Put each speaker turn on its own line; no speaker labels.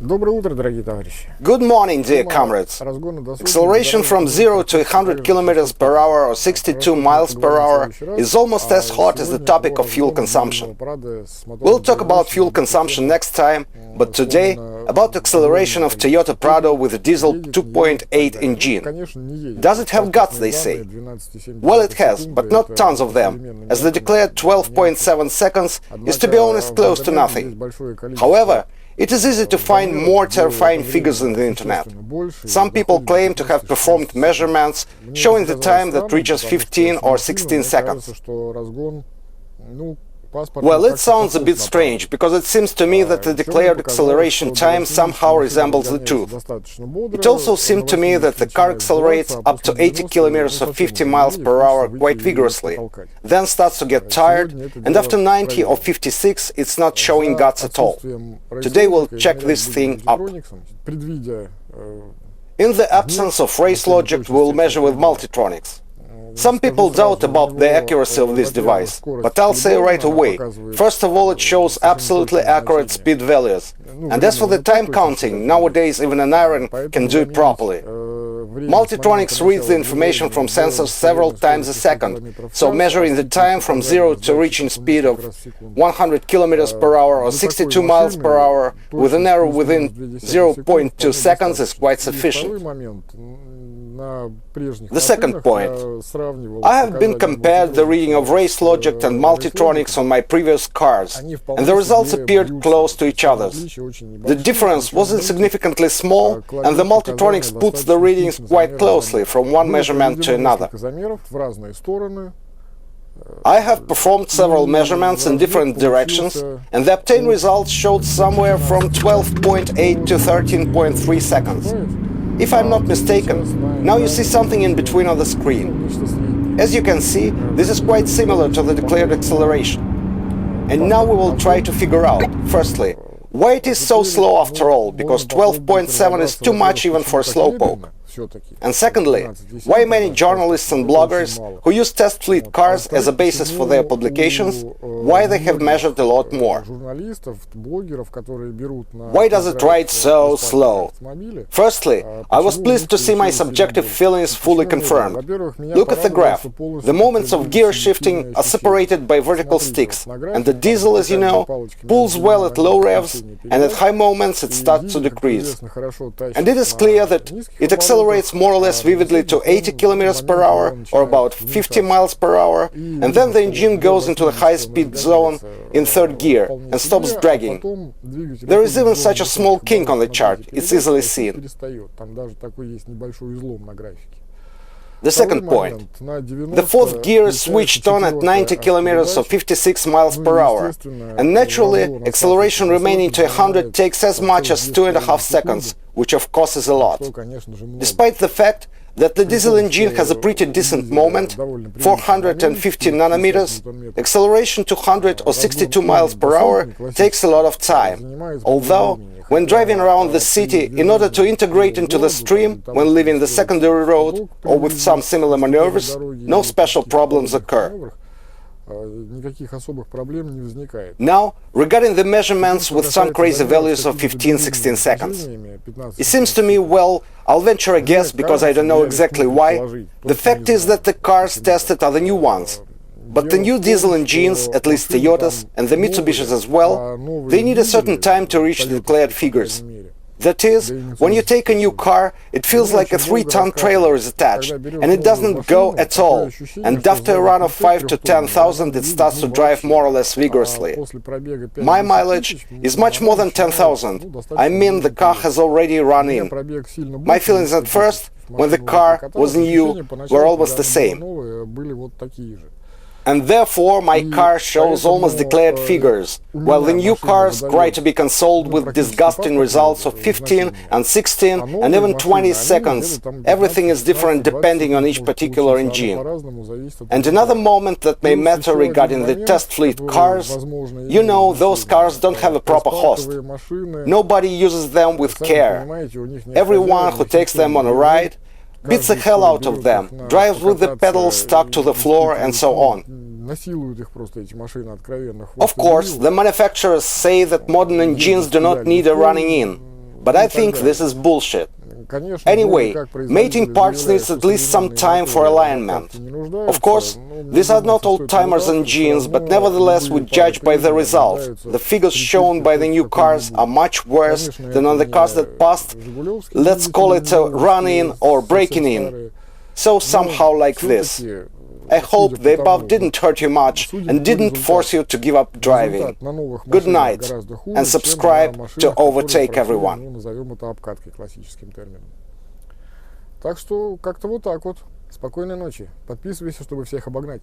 Good morning, dear comrades. Acceleration from 0 to 100 km per hour or 62 miles per hour is almost as hot as the topic of fuel consumption. We'll talk about fuel consumption next time, but today about acceleration of Toyota Prado with a diesel 2.8 engine. Does it have guts, they say? Well, it has, but not tons of them, as the declared 12.7 seconds is, to be honest, close to nothing. However, it is easy to find more terrifying figures on the internet. Some people claim to have performed measurements showing the time that reaches 15 or 16 seconds. Well, it sounds a bit strange, because it seems to me that the declared acceleration time somehow resembles the truth. It also seemed to me that the car accelerates up to 80 km or 50 miles per hour quite vigorously, then starts to get tired, and after 90 or 56 it's not showing guts at all. Today we'll check this thing up. In the absence of race logic, we'll measure with multitronics. Some people doubt about the accuracy of this device, but I'll say right away, first of all, it shows absolutely accurate speed values. And as for the time counting, nowadays even an iron can do it properly. Multitronics reads the information from sensors several times a second, so measuring the time from 0 to reaching speed of 100 km per hour or 62 miles per hour with an error within 0.2 seconds is quite sufficient. The second point. I have been compared the reading of race logic and multitronics on my previous cars, and the results appeared close to each other. The difference was insignificantly small, and the multitronics puts the readings quite closely from one measurement to another. I have performed several measurements in different directions, and the obtained results showed somewhere from 12.8 to 13.3 seconds. If I'm not mistaken, now you see something in between on the screen. As you can see, this is quite similar to the declared acceleration. And now we will try to figure out, firstly, why it is so slow after all, because 12.7 is too much even for a slowpoke. And secondly, why many journalists and bloggers who use test fleet cars as a basis for their publications, why they have measured a lot more. Why does it ride so slow? Firstly, I was pleased to see my subjective feelings fully confirmed. Look at the graph. The moments of gear shifting are separated by vertical sticks, and the diesel, as you know, pulls well at low revs, and at high moments it starts to decrease. And it is clear that it accelerates more or less vividly to 80 km per hour or about 50 miles per hour, and then the engine goes into the high-speed zone in third gear and stops dragging. There is even such a small kink on the chart, it's easily seen. The second point. The fourth gear is switched on at 90 km or 56 miles per hour, and naturally, acceleration remaining to 100 takes as much as 2.5 seconds, which of course is a lot. Despite the fact that the diesel engine has a pretty decent moment, 450 nanometers, acceleration to 100 or 62 miles per hour takes a lot of time, although when driving around the city, in order to integrate into the stream, when leaving the secondary road, or with some similar maneuvers, no special problems occur. Now, regarding the measurements with some crazy values of 15-16 seconds. It seems to me, well, I'll venture a guess, because I don't know exactly why. The fact is that the cars tested are the new ones. But the new diesel engines, at least Toyotas, and the Mitsubishis as well, they need a certain time to reach the declared figures. That is, when you take a new car, it feels like a 3-ton trailer is attached, and it doesn't go at all, and after a run of 5 to 10,000 it starts to drive more or less vigorously. My mileage is much more than 10,000, I mean the car has already run in. My feelings at first, when the car was new, were almost the same. And therefore my car shows almost declared figures, while the new cars try to be consoled with disgusting results of 15 and 16 and even 20 seconds. Everything is different depending on each particular engine. And another moment that may matter regarding the test fleet cars, you know, those cars don't have a proper host. Nobody uses them with care. Everyone who takes them on a ride beats the hell out of them, drives with the pedals stuck to the floor, and so on. Of course, the manufacturers say that modern engines do not need a running in. But I think this is bullshit. Anyway, mating parts needs at least some time for alignment. Of course, these are not old-timers and genes, but nevertheless we judge by the result. The figures shown by the new cars are much worse than on the cars that passed, let's call it a run-in or breaking in. So somehow like this. I hope the above didn't hurt you much and didn't force you to give up driving. Good night, and subscribe to overtake everyone.
Назовем это обкаткой классическим термином. Так что как-то вот так вот. Спокойной ночи. Подписывайся, чтобы всех обогнать.